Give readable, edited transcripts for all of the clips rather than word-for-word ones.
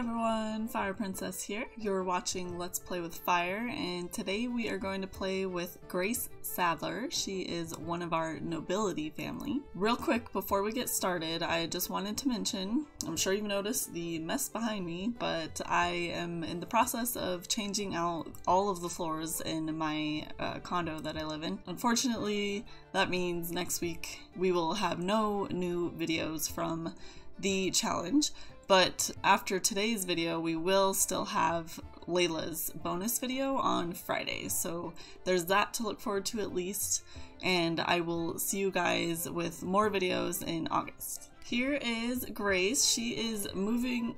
everyone, Fire Princess here. You're watching Let's Play with Fire, and today we are going to play with Grace Sadler. She is one of our nobility family. Real quick, before we get started, I just wanted to mention, I'm sure you've noticed the mess behind me, but I am in the process of changing out all of the floors in my condo that I live in. Unfortunately, that means next week we will have no new videos from the challenge. But after today's video, we will still have Layla's bonus video on Friday. So there's that to look forward to at least. And I will see you guys with more videos in August. Here is Grace. She is removing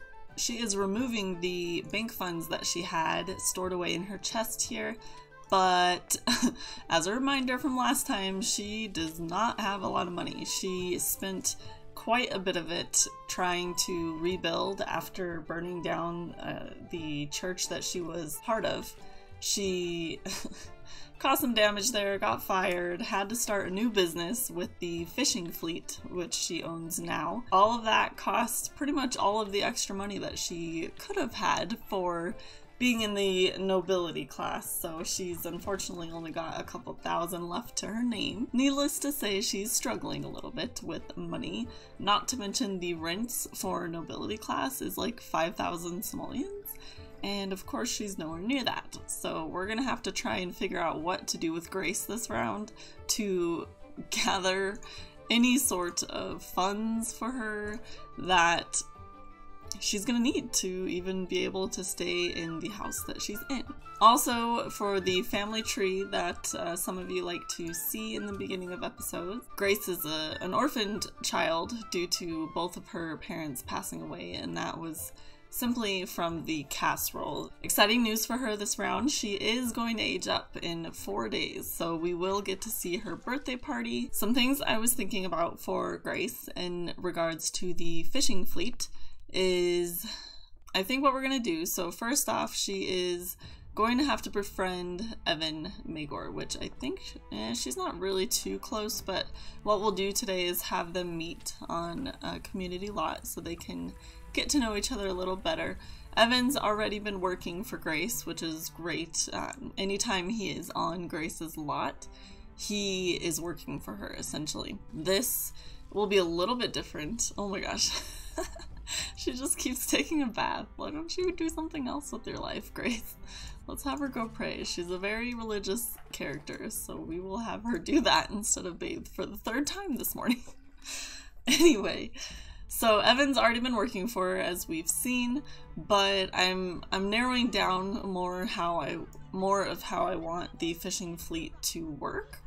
the bank funds that she had stored away in her chest here. But as a reminder from last time, she does not have a lot of money. She spent quite a bit of it trying to rebuild after burning down the church that she was part of. She caused some damage there, got fired, had to start a new business with the fishing fleet, which she owns now. All of that cost pretty much all of the extra money that she could have had for being in the nobility class, so she's unfortunately only got a couple thousand left to her name. Needless to say, she's struggling a little bit with money, not to mention the rents for nobility class is like 5,000 simoleons, and of course she's nowhere near that. So we're gonna have to try and figure out what to do with Grace this round to gather any sort of funds for her that she's gonna need to even be able to stay in the house that she's in. Also, for the family tree that some of you like to see in the beginning of episodes, Grace is an orphaned child due to both of her parents passing away, and that was simply from the casserole. Exciting news for her this round, she is going to age up in 4 days, so we will get to see her birthday party. Some things I was thinking about for Grace in regards to the fishing fleet is, I think what we're gonna do, so first off, she is going to have to befriend Evan Magor, which I think she's not really too close, but what we'll do today is have them meet on a community lot so they can get to know each other a little better. Evan's already been working for Grace, which is great. Anytime he is on Grace's lot, he is working for her, essentially. This will be a little bit different. Oh my gosh. She just keeps taking a bath. Why don't you do something else with your life, Grace? Let's have her go pray. She's a very religious character, so we will have her do that instead of bathe for the 3rd time this morning. Anyway, so Evan's already been working for her, as we've seen, but I'm narrowing down more of how I want the fishing fleet to work.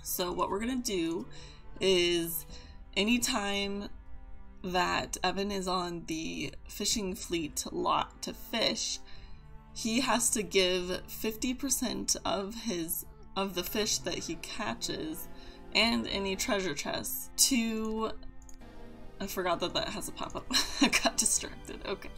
So what we're gonna do is anytime that Evan is on the fishing fleet lot to fish, he has to give 50% of the fish that he catches and any treasure chests to, I forgot that has a pop-up. I got distracted. Okay.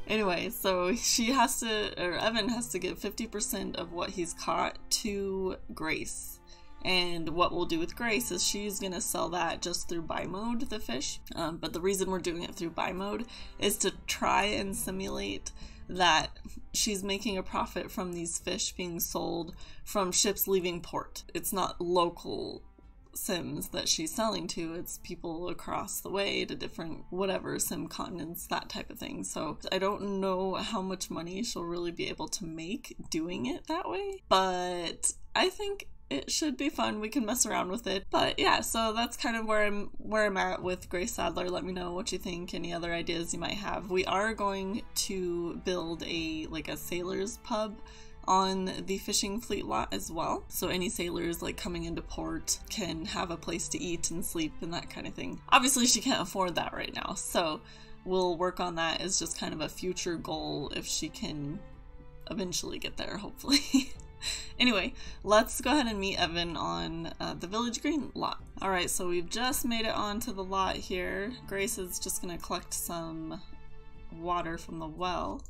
Anyway, so Evan has to give 50% of what he's caught to Grace. And what we'll do with Grace is she's gonna sell that just through buy mode, the fish. But the reason we're doing it through buy mode is to try and simulate that she's making a profit from these fish being sold from ships leaving port. It's not local sims that she's selling to, it's people across the way to different whatever sim continents, that type of thing. So I don't know how much money she'll really be able to make doing it that way, but I think it should be fun. We can mess around with it. But yeah, so that's kind of where I'm at with Grace Sadler. Let me know what you think, any other ideas you might have. We are going to build a sailor's pub on the fishing fleet lot as well. So any sailors like coming into port can have a place to eat and sleep and that kind of thing. Obviously she can't afford that right now, so we'll work on that as just kind of a future goal if she can eventually get there, hopefully. Anyway, let's go ahead and meet Evan on the Village Green lot. Alright, so we've just made it onto the lot here. Grace is just gonna collect some water from the well.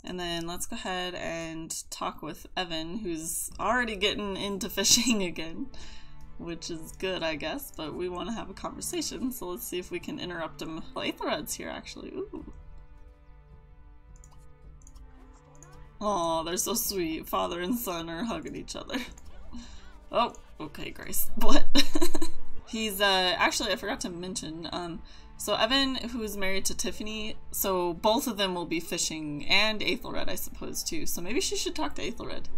And then let's go ahead and talk with Evan, who's already getting into fishing again. which is good, I guess, but we want to have a conversation, so let's see if we can interrupt him. Aetherhead's here, actually. Ooh. Oh, they're so sweet. Father and son are hugging each other. Oh, okay, Grace. What? He's, actually, I forgot to mention, so Evan, who's married to Tiffany, so both of them will be fishing, and Aethelred, I suppose, too. So maybe she should talk to Aethelred.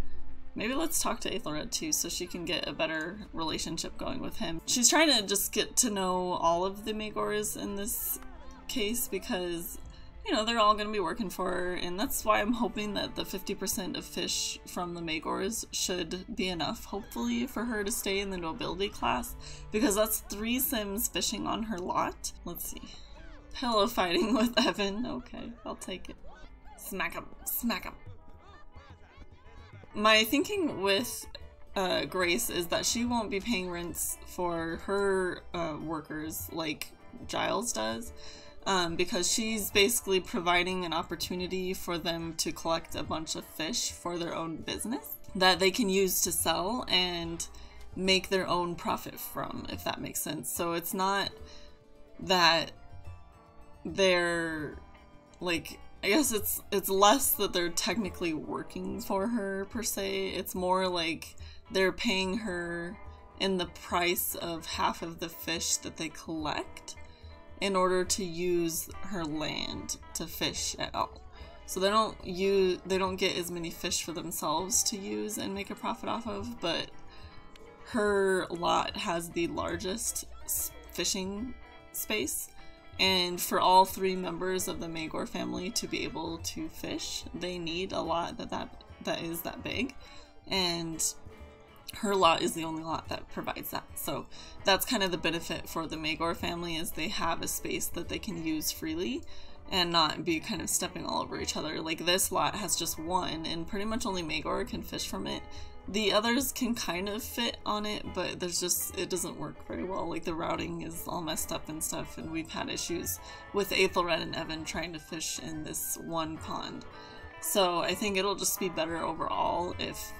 Maybe let's talk to Aethelred, too, so she can get a better relationship going with him. She's trying to just get to know all of the Maegors in this case, because, you know, they're all going to be working for her, and that's why I'm hoping that the 50% of fish from the Maegors should be enough, hopefully, for her to stay in the nobility class, because that's 3 Sims fishing on her lot. Let's see. Pillow fighting with Evan. Okay, I'll take it. Smack him. Smack him. My thinking with Grace is that she won't be paying rents for her workers like Giles does, because she's basically providing an opportunity for them to collect a bunch of fish for their own business that they can use to sell and make their own profit from, if that makes sense. So it's not that they're like, I guess it's less that they're technically working for her per se. It's more like they're paying her in the price of half of the fish that they collect in order to use her land to fish at all. So they don't get as many fish for themselves to use and make a profit off of, but her lot has the largest fishing space. And for all 3 members of the Maegor family to be able to fish, they need a lot that is that big. And her lot is the only lot that provides that. So that's kind of the benefit for the Maegor family, is they have a space that they can use freely and not be kind of stepping all over each other. Like this lot has just 1, and pretty much only Maegor can fish from it. The others can kind of fit on it, but it doesn't work very well. Like the routing is all messed up and stuff, and we've had issues with Aethelred and Evan trying to fish in this one pond. So I think it'll just be better overall if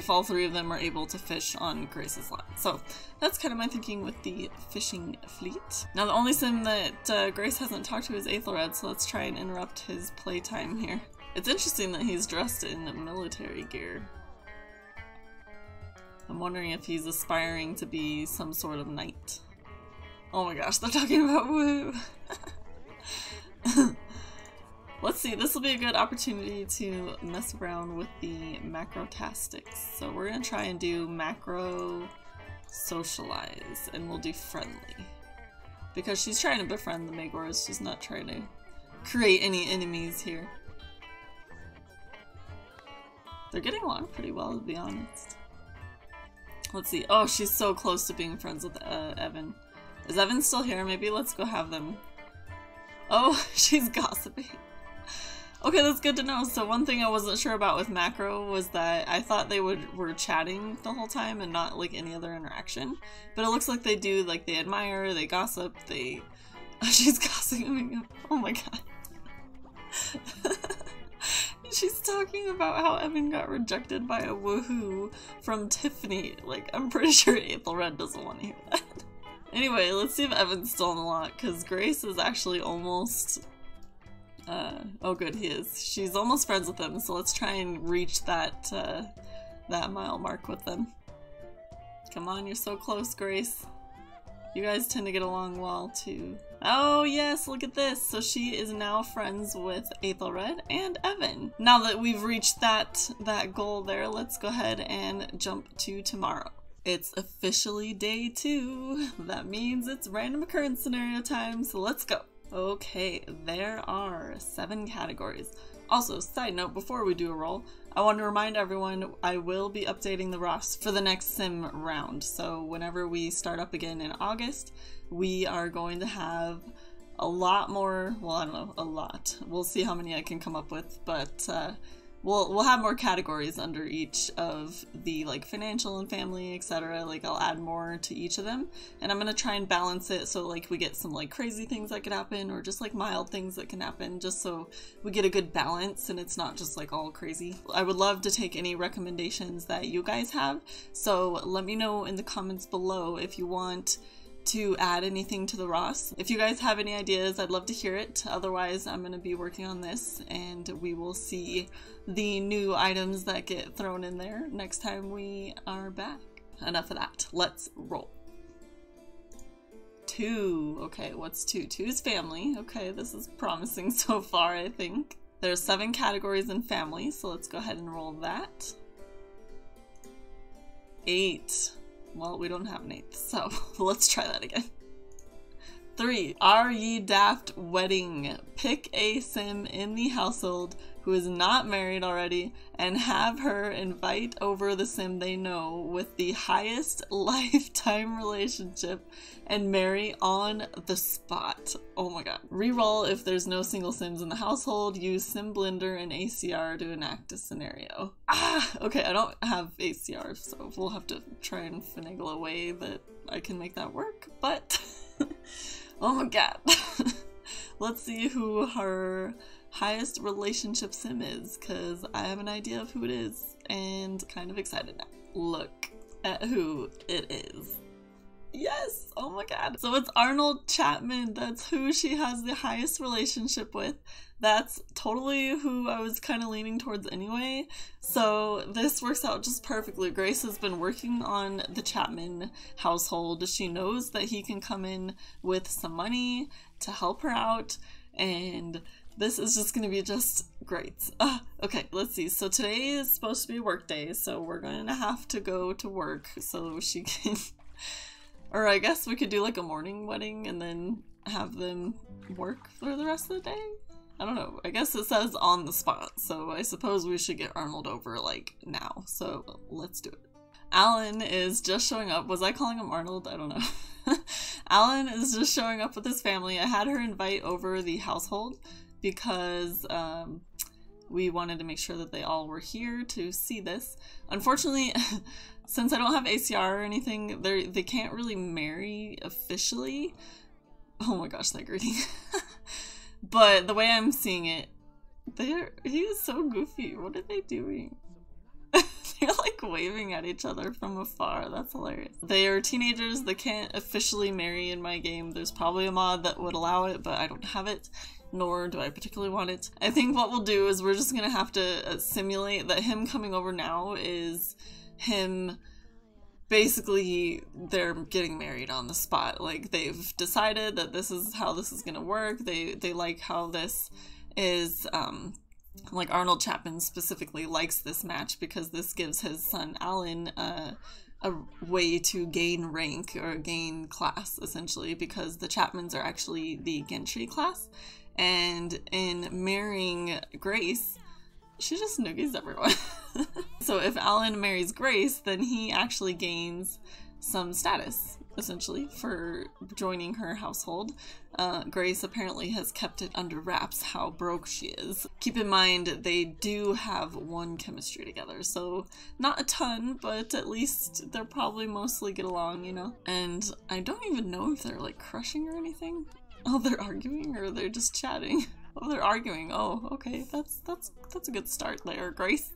all 3 of them are able to fish on Grace's lot. So that's kind of my thinking with the fishing fleet. Now the only sim that Grace hasn't talked to is Aethelred, so let's try and interrupt his playtime here. It's interesting that he's dressed in military gear. I'm wondering if he's aspiring to be some sort of knight. Oh my gosh, they're talking about woo! Let's see, this will be a good opportunity to mess around with the macrotastics. So we're gonna try and do macro socialize, and we'll do friendly. Because she's trying to befriend the Maegors, she's not trying to create any enemies here. They're getting along pretty well, to be honest. Let's see. Oh, she's so close to being friends with Evan. Is Evan still here? Maybe let's go have them. Oh, she's gossiping. Okay, that's good to know. So one thing I wasn't sure about with macro was that I thought they were chatting the whole time and not like any other interaction. But it looks like they do, like they admire, they gossip, they... Oh, she's gossiping. Oh my god. She's talking about how Evan got rejected by a woohoo from Tiffany. Like, I'm pretty sure Aethelred doesn't want to hear that. Anyway, let's see if Evan's still in the lot, because Grace is actually almost... oh good, he is. She's almost friends with him, so let's try and reach that, that mile mark with them. Come on, you're so close, Grace. You guys tend to get along well, too. Oh yes, look at this! So she is now friends with Aethelred and Evan. Now that we've reached that goal there, let's go ahead and jump to tomorrow. It's officially day 2. That means it's random occurrence scenario time, so let's go. Okay, there are 7 categories. Also, side note, before we do a roll, I want to remind everyone I will be updating the roster for the next sim round. So whenever we start up again in August, we are going to have a lot more, well, I don't know, a lot. We'll see how many I can come up with, but we'll have more categories under each of the like financial and family, etc. Like I'll add more to each of them, and I'm gonna try and balance it so like we get some like crazy things that could happen or just like mild things that can happen, just so we get a good balance and it's not just like all crazy. I would love to take any recommendations that you guys have, so let me know in the comments below if you want to add anything to the Ross. If you guys have any ideas, I'd love to hear it. Otherwise, I'm going to be working on this and we will see the new items that get thrown in there next time we are back. Enough of that. Let's roll. 2. Okay, what's 2? 2 is family. Okay, this is promising so far, I think. There's 7 categories in family, so let's go ahead and roll that. 8. Well, we don't have an 8th, so let's try that again. 3. Are ye daft wedding? Pick a sim in the household who is not married already and have her invite over the sim they know with the highest lifetime relationship and marry on the spot. Oh my god. Reroll if there's no single sims in the household. Use Sim Blender and ACR to enact a scenario. Okay, I don't have ACR, so we'll have to try and finagle a way that I can make that work, but oh my god. Let's see who her highest relationship sim is, because I have an idea of who it is and kind of excited now. Look at who it is. Yes! Oh my god. So it's Arnold Chapman. That's who she has the highest relationship with. That's totally who I was kind of leaning towards anyway. So this works out just perfectly. Grace has been working on the Chapman household. She knows that he can come in with some money to help her out, and this is just going to be just great. Okay, let's see. So today is supposed to be work day, so we're going to have to go to work so she can... Or I guess we could do like a morning wedding and then have them work for the rest of the day? I don't know. I guess it says on the spot, so I suppose we should get Arnold over like now. So let's do it. Alan is just showing up. Was I calling him Arnold? I don't know. Alan is just showing up with his family. I had her invite over the household because we wanted to make sure that they all were here to see this. Unfortunately, since I don't have ACR or anything, they can't really marry officially. Oh my gosh, that greeting. But the way I'm seeing it, he is so goofy. What are they doing? They're like waving at each other from afar. That's hilarious. They are teenagers. They can't officially marry in my game. There's probably a mod that would allow it, but I don't have it, nor do I particularly want it. I think what we'll do is we're just gonna have to simulate that him coming over now is him. Basically, they're getting married on the spot. Like, they've decided that this is how this is gonna work. They like how this is, like Arnold Chapman specifically likes this match because this gives his son Alan a way to gain rank or gain class, essentially, because the Chapmans are actually the gentry class. And in marrying Grace, she just noogies everyone. So if Alan marries Grace, then he actually gains some status, essentially, for joining her household. Grace apparently has kept it under wraps how broke she is. Keep in mind, they do have one chemistry together, so not a ton, but at least they'll probably mostly get along, you know? And I don't even know if they're, like, crushing or anything. Oh, they're arguing, or they're just chatting? Oh, they're arguing. Oh, okay. That's a good start there, Grace.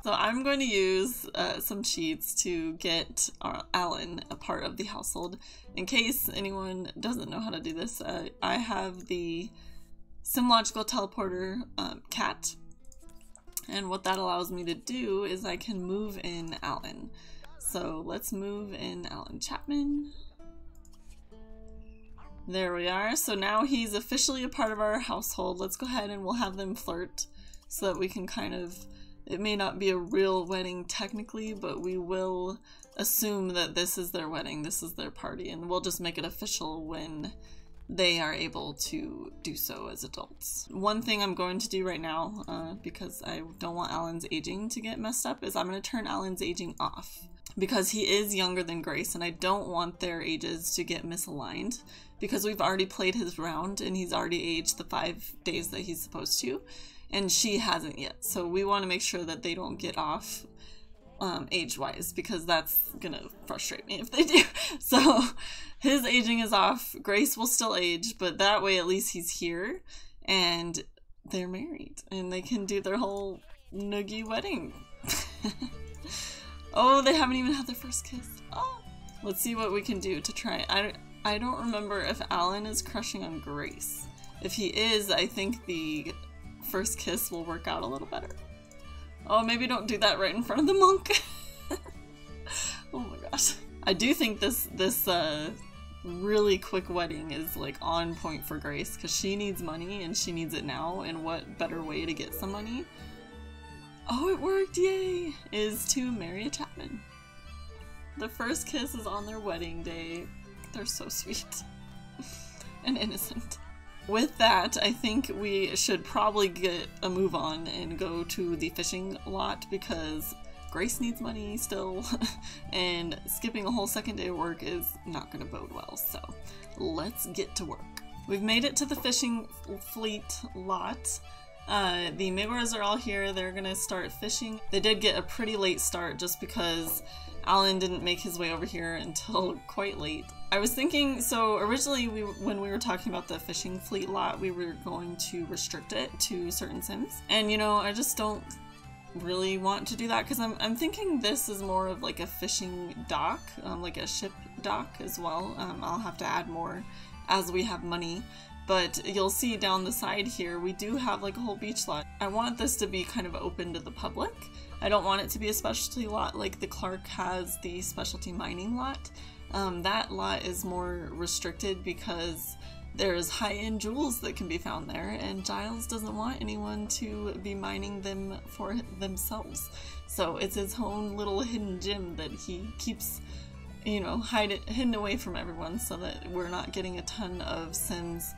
So I'm going to use some cheats to get Alan a part of the household. In case anyone doesn't know how to do this, I have the Simlogical Teleporter cat. And what that allows me to do is I can move in Alan. So let's move in Alan Chapman. There we are. So now he's officially a part of our household. Let's go ahead and we'll have them flirt so that we can kind of, it may not be a real wedding technically, but we will assume that this is their wedding, this is their party, and we'll just make it official when they are able to do so as adults. One thing I'm going to do right now, because I don't want Alan's aging to get messed up, is I'm going to turn Alan's aging off. Because he is younger than Grace, and I don't want their ages to get misaligned. Because we've already played his round, and he's already aged the 5 days that he's supposed to, and she hasn't yet. So we want to make sure that they don't get off age-wise, because that's gonna frustrate me if they do. So his aging is off. Grace will still age, but that way at least he's here, and they're married, and they can do their whole noogie wedding. Oh, they haven't even had their first kiss. Oh, Let's see what we can do to try. I don't remember if Alan is crushing on Grace. If he is, I think the first kiss will work out a little better. Oh, maybe don't do that right in front of the monk. Oh my gosh. I do think this really quick wedding is like on point for Grace, because she needs money and she needs it now, and what better way to get some money? Oh, it worked, yay! Is to marry a Chapman. The first kiss is on their wedding day. They're so sweet and innocent. With that, I think we should probably get a move on and go to the fishing lot, because Grace needs money still, and skipping a whole second day of work is not going to bode well, so let's get to work. We've made it to the fishing fleet lot. The Megors are all here. They're going to start fishing. They did get a pretty late start just because Alan didn't make his way over here until quite late. I was thinking, so originally when we were talking about the fishing fleet lot, we were going to restrict it to certain sims. And you know, I just don't really want to do that, because I'm thinking this is more of like a fishing dock, like a ship dock as well. I'll have to add more as we have money. But you'll see down the side here, we do have like a whole beach lot. I want this to be kind of open to the public. I don't want it to be a specialty lot like the Clark has the specialty mining lot. That lot is more restricted because there's high-end jewels that can be found there, and Giles doesn't want anyone to be mining them for themselves. So it's his own little hidden gem that he keeps, you know, hidden away from everyone, so that we're not getting a ton of sims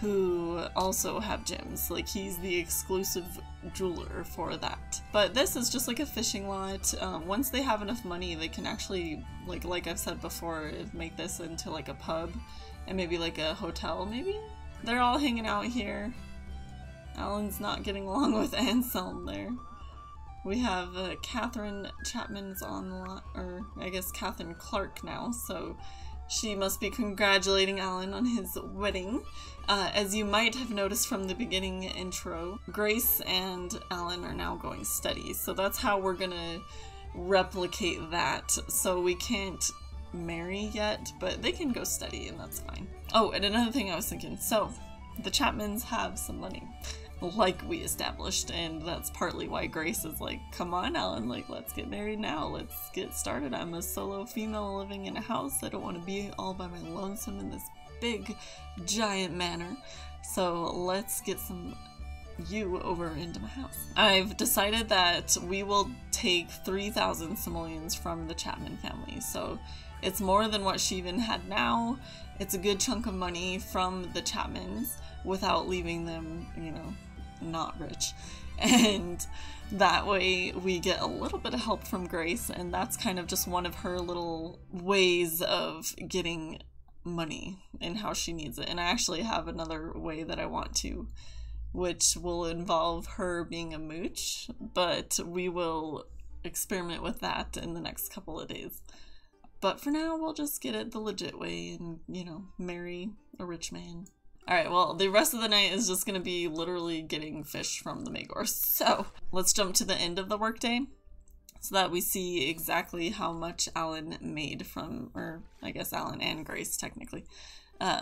who also have gems. Like, he's the exclusive jeweler for that. But this is just like a fishing lot. Once they have enough money, they can actually, like I've said before, make this into like a pub and maybe like a hotel, maybe? They're all hanging out here. Alan's not getting along with Anselm there. We have Catherine Chapman's on the lot, or I guess Catherine Clark now, so she must be congratulating Alan on his wedding. As you might have noticed from the beginning intro, Grace and Alan are now going steady, so that's how we're gonna replicate that. So we can't marry yet, but they can go steady, and that's fine. Oh, and another thing I was thinking, so the Chapmans have some money, like we established, and that's partly why Grace is like, come on Alan, like, let's get married now, let's get started. I'm a solo female living in a house. I don't want to be all by my lonesome in this big giant manor, so let's get you over into my house. I've decided that we will take 3,000 simoleons from the Chapman family, so it's more than what she even had now. It's a good chunk of money from the Chapmans without leaving them, you know, not rich. And that way we get a little bit of help from Grace, and that's kind of just one of her little ways of getting money and how she needs it. And I actually have another way that I want to, which will involve her being a mooch, but we will experiment with that in the next couple of days. But for now, we'll just get it the legit way and, you know, marry a rich man. Alright, well, the rest of the night is just going to be literally getting fish from the Megors. So, let's jump to the end of the workday so that we see exactly how much Alan made from, or I guess Alan and Grace technically,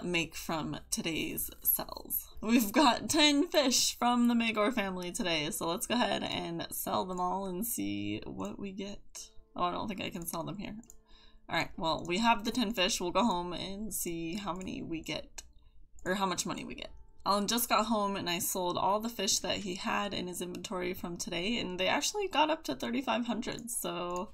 make from today's sells. We've got 10 fish from the Megor family today, so let's go ahead and sell them all and see what we get. Oh, I don't think I can sell them here. Alright, well, we have the 10 fish. We'll go home and see how many we get, or how much money we get. Alan just got home and I sold all the fish that he had in his inventory from today, and they actually got up to 3,500, so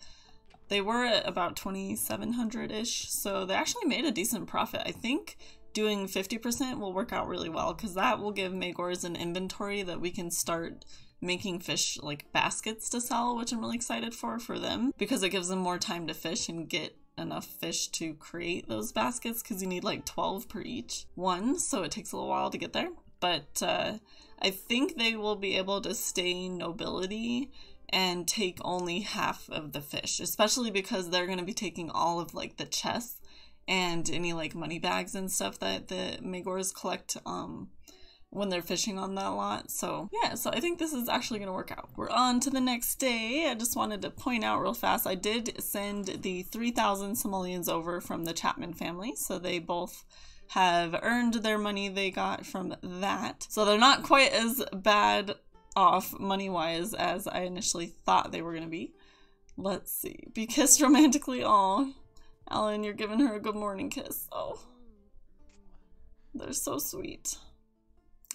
they were at about 2,700-ish, so they actually made a decent profit. I think doing 50% will work out really well, because that will give Megors an inventory that we can start making fish like baskets to sell, which I'm really excited for them, because it gives them more time to fish and get enough fish to create those baskets, because you need like 12 per each one, so it takes a little while to get there. But I think they will be able to stay nobility and take only half of the fish, especially because they're going to be taking all of like the chests and any like money bags and stuff that the Megors collect when they're fishing on that lot. So yeah, so I think this is actually gonna work out. We're on to the next day. I just wanted to point out real fast, I did send the 3,000 simoleons over from the Chapman family, so they both have earned their money they got from that. So they're not quite as bad off money-wise as I initially thought they were gonna be. Let's see. Be kissed romantically. Aw. Alan, you're giving her a good morning kiss. Oh. They're so sweet.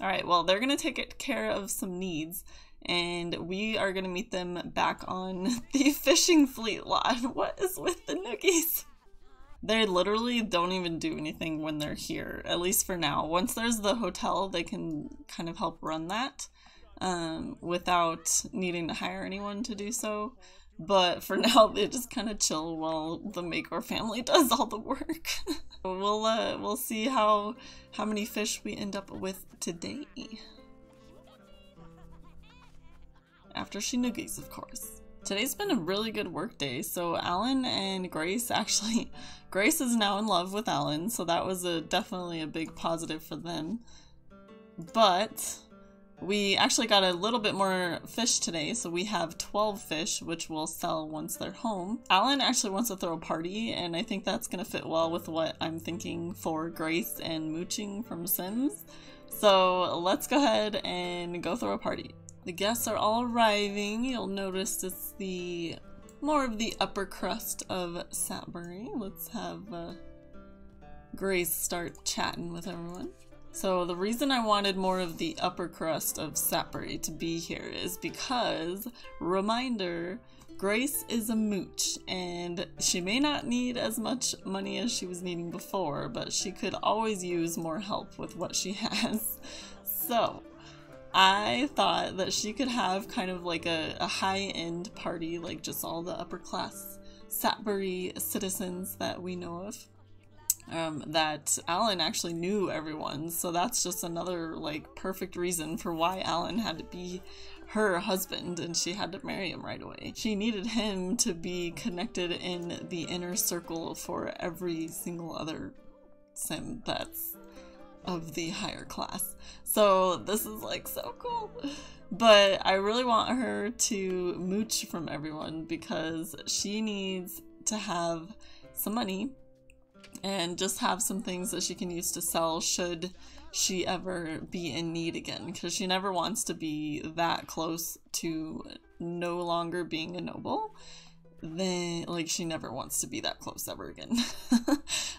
Alright, well, they're gonna take care of some needs, and we are gonna meet them back on the fishing fleet lot. What is with the Noogies? They literally don't even do anything when they're here, at least for now. Once there's the hotel, they can kind of help run that without needing to hire anyone to do so. But for now, they just kind of chill while the Makor family does all the work. We'll see how many fish we end up with today. After she Noogies, of course. Today's been a really good work day. So Alan and Grace, actually, Grace is now in love with Alan, so that was definitely a big positive for them. But we actually got a little bit more fish today, so we have 12 fish, which we'll sell once they're home. Alan actually wants to throw a party, and I think that's going to fit well with what I'm thinking for Grace and mooching from Sims. So let's go ahead and go throw a party. The guests are all arriving. You'll notice it's more of the upper crust of Satbury. Let's have Grace start chatting with everyone. So the reason I wanted more of the upper crust of Satbury to be here is because, reminder, Grace is a mooch, and she may not need as much money as she was needing before, but she could always use more help with what she has. So I thought that she could have kind of like a high-end party, like just all the upper class Satbury citizens that we know of. That Alan actually knew everyone, so that's just another like perfect reason for why Alan had to be her husband and she had to marry him right away. She needed him to be connected in the inner circle for every single other sim that's of the higher class. So this is like so cool. But I really want her to mooch from everyone because she needs to have some money and just have some things that she can use to sell should she ever be in need again, because she never wants to be that close to no longer being a noble. Then, like, she never wants to be that close ever again.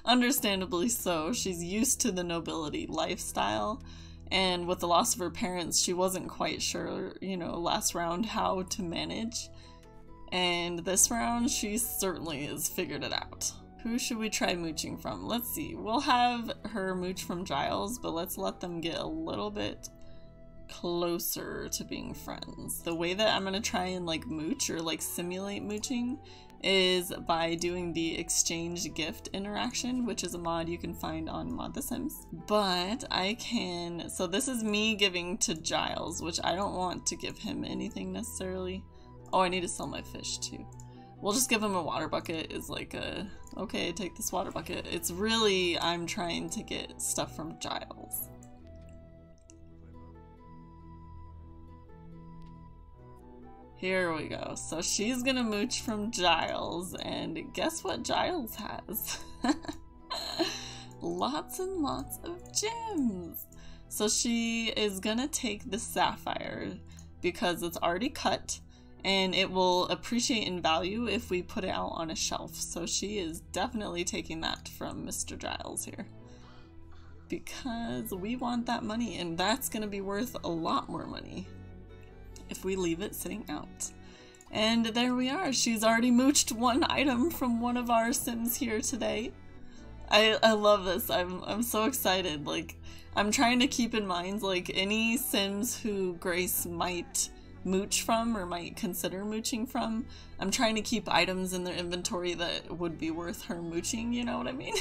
Understandably so. She's used to the nobility lifestyle, and with the loss of her parents, she wasn't quite sure, you know, last round how to manage. And this round, she certainly has figured it out. Who should we try mooching from? Let's see. We'll have her mooch from Giles, but let's let them get a little bit closer to being friends. The way that I'm going to try and like mooch or like simulate mooching is by doing the exchange gift interaction, which is a mod you can find on Mod The Sims. But I can, so this is me giving to Giles, which I don't want to give him anything necessarily. Oh, I need to sell my fish too. We'll just give him a water bucket is like a, okay, take this water bucket. It's really, I'm trying to get stuff from Giles. Here we go. So she's gonna mooch from Giles, and guess what Giles has? Lots and lots of gems. So she is gonna take the sapphire because it's already cut, and it will appreciate in value if we put it out on a shelf. So she is definitely taking that from Mr. Giles here. Because we want that money, and that's going to be worth a lot more money if we leave it sitting out. And there we are. She's already mooched one item from one of our Sims here today. I love this. I'm so excited. Like, I'm trying to keep in mind, like, any Sims who Grace might mooch from or might consider mooching from, I'm trying to keep items in their inventory that would be worth her mooching, you know what I mean?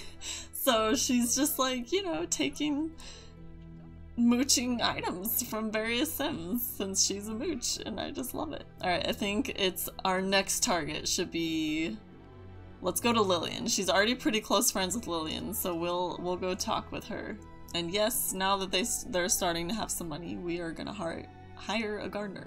So she's just like, you know, taking mooching items from various Sims since she's a mooch, and I just love it. Alright, I think it's our next target should be, let's go to Lillian. She's already pretty close friends with Lillian, so we'll go talk with her. And yes, now that they're starting to have some money, we are gonna hire a gardener.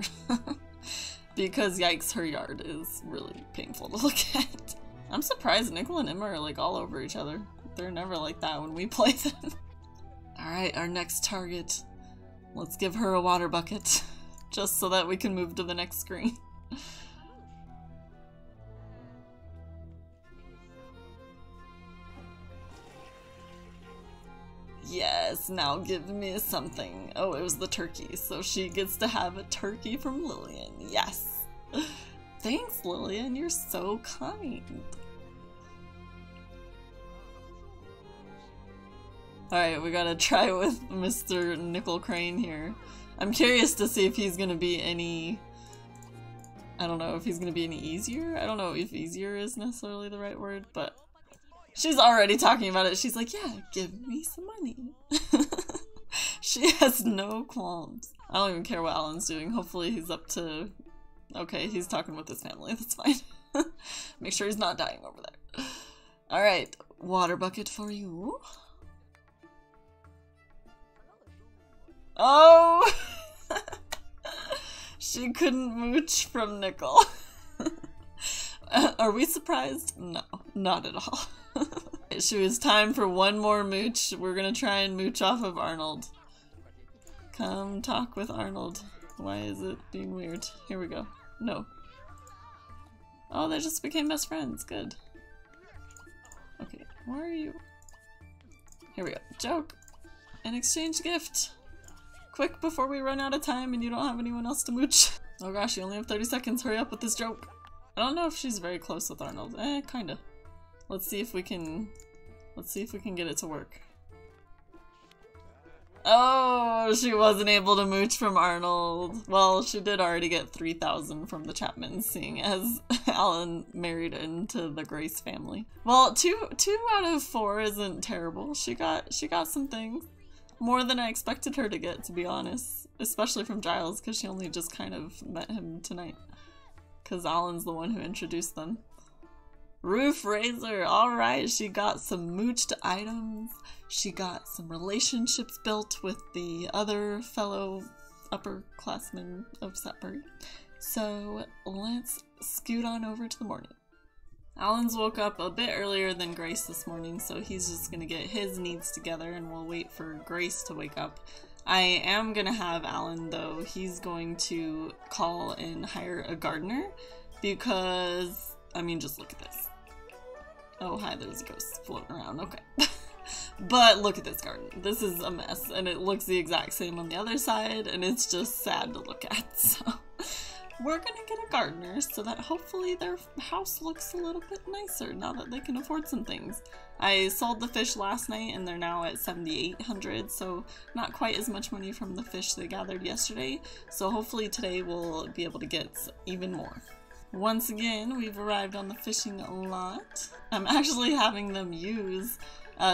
Because yikes, her yard is really painful to look at. I'm surprised Nickel and Emma are like all over each other. They're never like that when we play them. Alright, our next target. Let's give her a water bucket. Just so that we can move to the next screen. Yes, now give me something. Oh, it was the turkey, so she gets to have a turkey from Lillian. Yes! Thanks, Lillian, you're so kind. Alright, we gotta try with Mr. Nickel Crane here. I'm curious to see if he's gonna be any... I don't know if he's gonna be any easier. I don't know if easier is necessarily the right word, but... She's already talking about it. She's like, yeah, give me some money. She has no qualms. I don't even care what Alan's doing. Hopefully he's up to... Okay, he's talking with his family. That's fine. Make sure he's not dying over there. Alright, water bucket for you. Oh! She couldn't mooch from Nickel. Are we surprised? No, not at all. It was time for one more mooch. We're gonna try and mooch off of Arnold. Come talk with Arnold. Why is it being weird? Here we go. No. Oh, they just became best friends. Good. Okay, where are you? Here we go. Joke. An exchange gift. Quick before we run out of time and you don't have anyone else to mooch. Oh gosh, you only have 30 seconds. Hurry up with this joke. I don't know if she's very close with Arnold. Kinda. Let's see if we can get it to work. Oh, she wasn't able to mooch from Arnold. Well, she did already get 3,000 from the Chapmans, seeing as Alan married into the Grace family. Well, two out of 4 isn't terrible. She got some things. More than I expected her to get, to be honest. Especially from Giles, because she only just kind of met him tonight. Because Alan's the one who introduced them. Roof raiser, alright, she got some mooched items. She got some relationships built with the other fellow upperclassmen of Satbury. So let's scoot on over to the morning. Alan's woke up a bit earlier than Grace this morning, so he's just gonna get his needs together and we'll wait for Grace to wake up. I am gonna have Alan, though, he's going to call and hire a gardener because, I mean, just look at this. Oh, hi, there's a ghost floating around, okay. But look at this garden. This is a mess, and it looks the exact same on the other side, and it's just sad to look at, so... We're gonna get a gardener so that hopefully their house looks a little bit nicer now that they can afford some things. I sold the fish last night and they're now at 7,800, so not quite as much money from the fish they gathered yesterday, so hopefully today we'll be able to get even more. Once again, we've arrived on the fishing lot. I'm actually having them use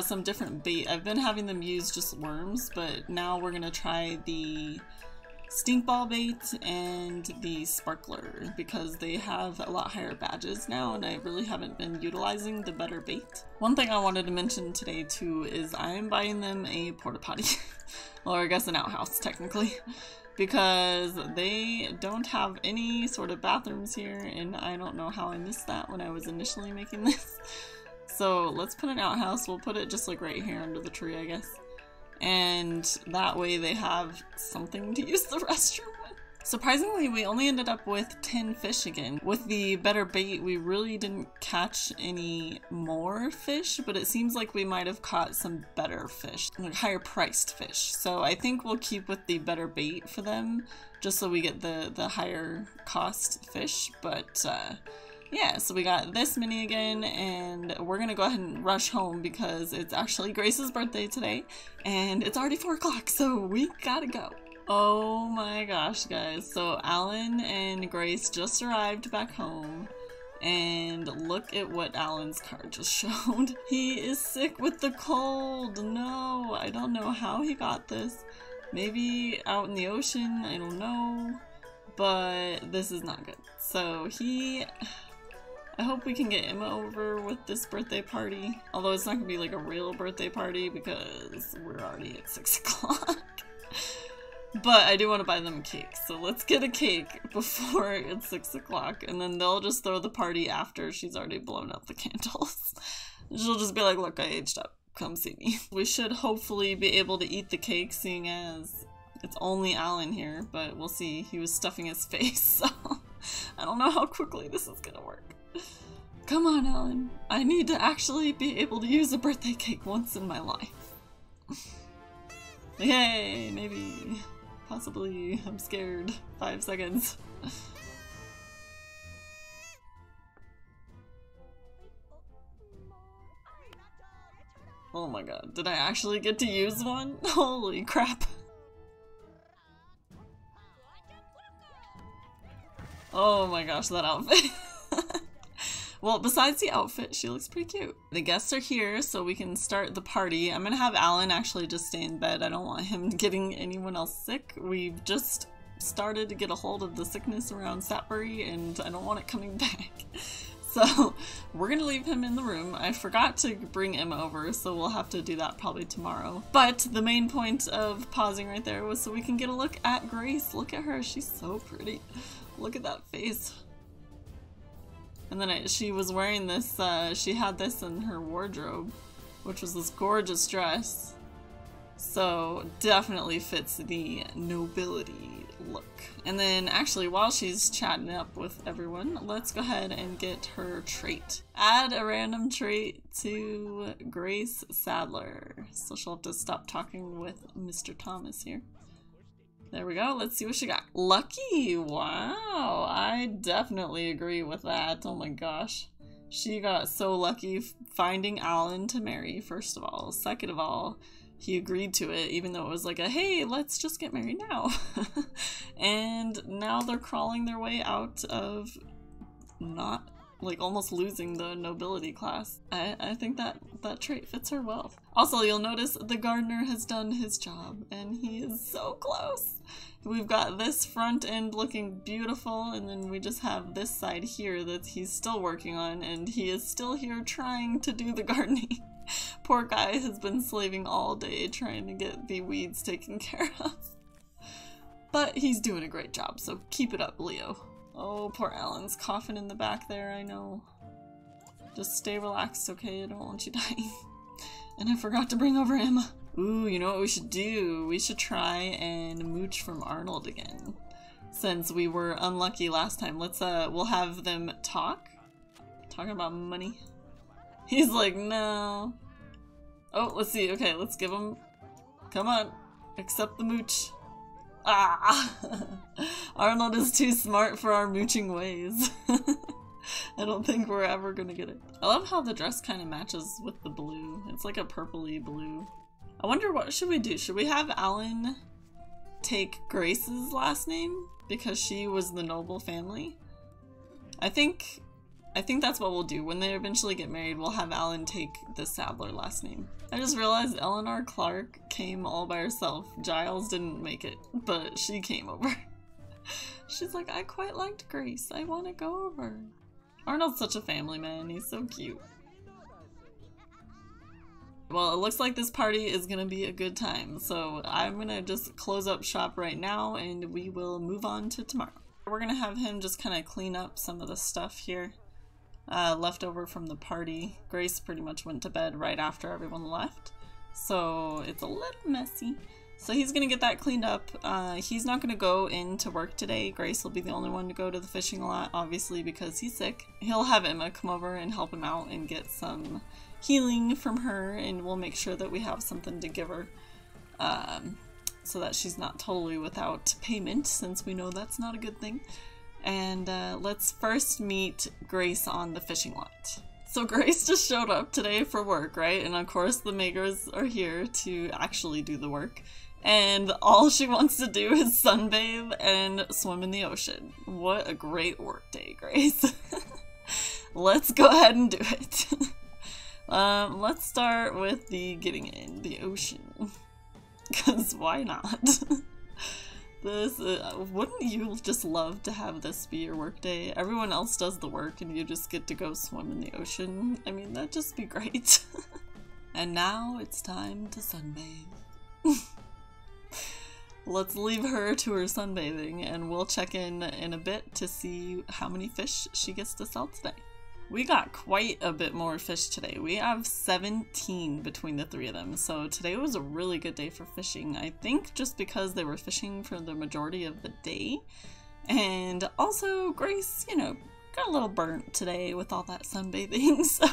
some different bait. I've been having them use just worms, but now we're gonna try the stink ball bait and the sparkler because they have a lot higher badges now and I really haven't been utilizing the better bait. One thing I wanted to mention today too is I am buying them a porta potty, or I guess an outhouse technically, because they don't have any sort of bathrooms here and I don't know how I missed that when I was initially making this. So let's put an outhouse. We'll put it just like right here under the tree, I guess. And that way they have something to use the restroom with. Surprisingly, we only ended up with 10 fish again. With the better bait, we really didn't catch any more fish, but it seems like we might have caught some better fish, like higher priced fish. So I think we'll keep with the better bait for them, just so we get the higher cost fish, but yeah, so we got this many again, and we're gonna go ahead and rush home because it's actually Grace's birthday today, and it's already 4 o'clock, so we gotta go. Oh my gosh, guys. So Alan and Grace just arrived back home, and look at what Alan's card just showed. He is sick with the cold. No, I don't know how he got this. Maybe out in the ocean, I don't know, but this is not good. So I hope we can get Emma over with this birthday party. Although it's not gonna be like a real birthday party because we're already at 6 o'clock. But I do want to buy them a cake, so let's get a cake before it's 6 o'clock, and then they'll just throw the party after she's already blown out the candles. She'll just be like, look, I aged up. Come see me. We should hopefully be able to eat the cake, seeing as it's only Alan here, but we'll see. He was stuffing his face, so I don't know how quickly this is gonna work. Come on, Alan. I need to actually be able to use a birthday cake once in my life. Yay, maybe. Possibly. I'm scared. 5 seconds. Oh my god, did I actually get to use one? Holy crap. Oh my gosh, that outfit. Well, besides the outfit, she looks pretty cute. The guests are here, so we can start the party. I'm gonna have Alan actually just stay in bed. I don't want him getting anyone else sick. We've just started to get a hold of the sickness around Satbury, and I don't want it coming back. So we're gonna leave him in the room. I forgot to bring Emma over, so we'll have to do that probably tomorrow. But the main point of pausing right there was so we can get a look at Grace. Look at her, she's so pretty. Look at that face. And then she was wearing this, she had this in her wardrobe, which was this gorgeous dress. So definitely fits the nobility look. And then actually while she's chatting up with everyone, let's go ahead and get her trait. Add a random trait to Grace Sadler. So she'll have to stop talking with Mr. Thomas here. There we go. Let's see what she got. Lucky! Wow! I definitely agree with that. Oh my gosh. She got so lucky finding Alan to marry, first of all. Second of all, he agreed to it, even though it was like a, hey, let's just get married now. And now they're crawling their way out of not, like, almost losing the nobility class. I think that trait fits her well. Also, you'll notice the gardener has done his job, and he is so close. We've got this front end looking beautiful, and then we just have this side here that he's still working on, and he is still here trying to do the gardening. Poor guy has been slaving all day trying to get the weeds taken care of. But he's doing a great job, so keep it up, Leo. Oh, poor Alan's coughing in the back there, I know. Just stay relaxed, okay? I don't want you dying. And I forgot to bring over Emma. Ooh, you know what we should do? We should try and mooch from Arnold again. Since we were unlucky last time. Let's, we'll have them talk. Talking about money. He's like, no. Oh, let's see. Okay, let's give him... Come on. Accept the mooch. Ah! Arnold is too smart for our mooching ways. I don't think we're ever gonna get it. I love how the dress kind of matches with the blue. It's like a purpley blue. I wonder what should we do? Should we have Alan take Grace's last name because she was the noble family? I think that's what we'll do. When they eventually get married, we'll have Alan take the Sadler last name. I just realized Eleanor Clark came all by herself. Giles didn't make it, but she came over. She's like, I quite liked Grace. I want to go over. Arnold's such a family man. He's so cute. Well, it looks like this party is gonna be a good time, so I'm gonna just close up shop right now and we will move on to tomorrow. We're gonna have him just kind of clean up some of the stuff here. Left over from the party. Grace pretty much went to bed right after everyone left, so it's a little messy. So he's gonna get that cleaned up. He's not gonna go into work today. Grace will be the only one to go to the fishing lot, obviously because he's sick. He'll have Emma come over and help him out and get some healing from her, and we'll make sure that we have something to give her so that she's not totally without payment, since we know that's not a good thing. And let's first meet Grace on the fishing lot. So Grace just showed up today for work, right? And of course the makers are here to actually do the work. And all she wants to do is sunbathe and swim in the ocean. What a great work day, Grace. Let's go ahead and do it. Let's start with the getting in the ocean. Because why not? This, wouldn't you just love to have this be your work day? Everyone else does the work and you just get to go swim in the ocean. I mean, that'd just be great. And now it's time to sunbathe. Let's leave her to her sunbathing and we'll check in a bit to see how many fish she gets to sell today. We got quite a bit more fish today. We have 17 between the three of them, so today was a really good day for fishing. I think just because they were fishing for the majority of the day. And also Grace, you know, got a little burnt today with all that sunbathing, so...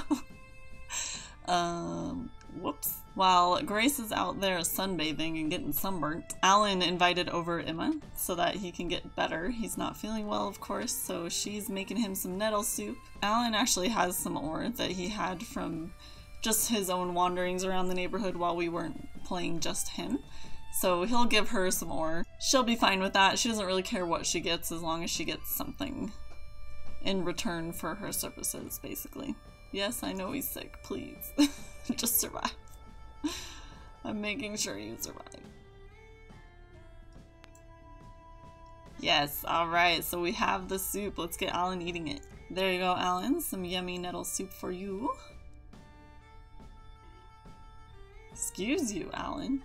whoops. While Grace is out there sunbathing and getting sunburnt, Alan invited over Emma so that he can get better. He's not feeling well, of course, so she's making him some nettle soup. Alan actually has some ore that he had from just his own wanderings around the neighborhood while we weren't playing just him. So he'll give her some ore. She'll be fine with that. She doesn't really care what she gets as long as she gets something in return for her services, basically. Yes, I know he's sick, please. Just survive. I'm making sure you survive. Yes, alright, so we have the soup. Let's get Alan eating it. There you go, Alan. Some yummy nettle soup for you. Excuse you, Alan.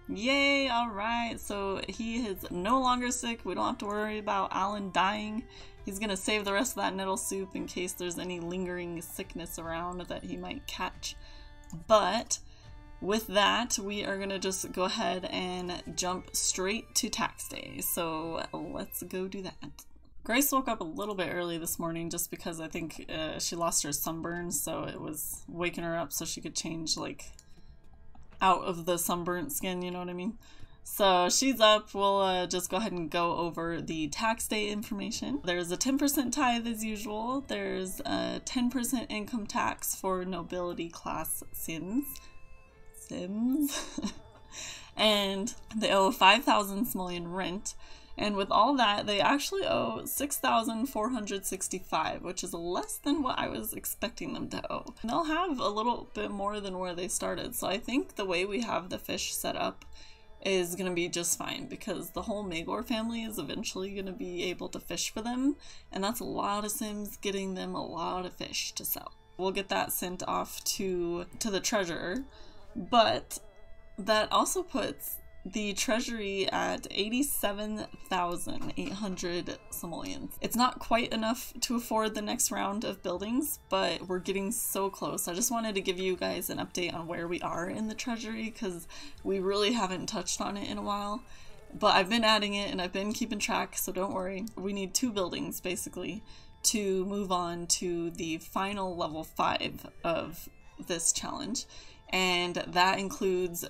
Yay, alright. So he is no longer sick. We don't have to worry about Alan dying. He's gonna save the rest of that nettle soup in case there's any lingering sickness around that he might catch. But with that, we are gonna just go ahead and jump straight to tax day. So let's go do that. Grace woke up a little bit early this morning just because I think she lost her sunburn, so it was waking her up so she could change like out of the sunburnt skin, you know what I mean? So she's up. We'll just go ahead and go over the tax day information. There's a 10% tithe as usual. There's a 10% income tax for nobility class Sims. And they owe 5,000 simoleon rent. And with all that, they actually owe 6,465, which is less than what I was expecting them to owe. And they'll have a little bit more than where they started. So I think the way we have the fish set up is going to be just fine because the whole Magor family is eventually going to be able to fish for them. And that's a lot of Sims getting them a lot of fish to sell. We'll get that sent off to the treasurer. But that also puts the treasury at 87,800 simoleons. It's not quite enough to afford the next round of buildings, but we're getting so close. I just wanted to give you guys an update on where we are in the treasury because we really haven't touched on it in a while. But I've been adding it and I've been keeping track, so don't worry. We need 2 buildings basically to move on to the final level 5 of this challenge. And that includes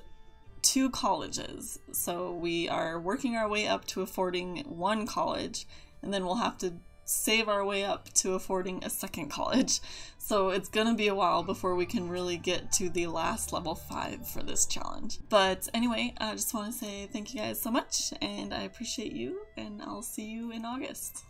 2 colleges. So we are working our way up to affording 1 college, and then we'll have to save our way up to affording a 2nd college. So it's gonna be a while before we can really get to the last level 5 for this challenge. But anyway, I just want to say thank you guys so much, and I appreciate you, and I'll see you in August.